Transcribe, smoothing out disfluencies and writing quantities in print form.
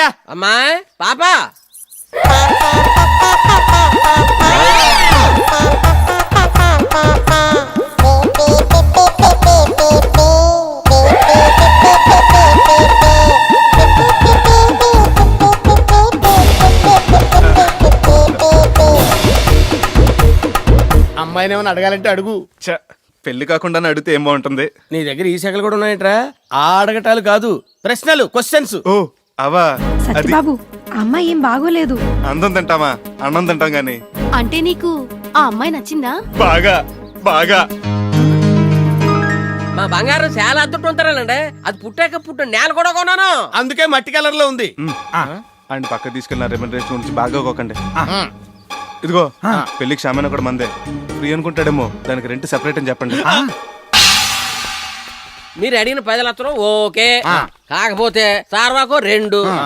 రావయ్యా. అమ్మాయి పాపా అమ్మాయిని ఏమైనా అడగాలంటే అడుగు. ఛ, పెళ్లి కాకుండా అడిగితే ఏం బాగుంటుంది? నీ దగ్గర ఈ శాఖలు కూడా ఉన్నాయట్రా? ఆ అడగటాలు కాదు, ప్రశ్నలు, క్వశ్చన్స్. ఓ అవా, అది సత్యబాబు ఆ అమ్మాయి ఏం బాగోలేదు. అందం తింటామా, అన్నం తింటాం గాని. అంటే నీకు ఆ అమ్మాయి నచ్చిందా? బాగా బాగా. మా బంగారం చాలా అద్దుట్టు ఉంటారానండి. అది పుట్టాక పుట్టిన నేల కూడా కొన్నాను. అందుకే మట్టి కలర్ లో ఉంది. ఆయన పక్క తీసుకెళ్ళిన రెమ్యూనరేషన్ గురించి బాగా ఒకండి. ఇదిగో పెళ్లికి సామాన్ కూడా మందే. ఫ్రీ అనుకుంటాడేమో, దానికి రెంట్ సెపరేట్ అని చెప్పండి. మీరు అడిగిన 10 లక్షలు ఓకే, కాకపోతే సార్వాకు 2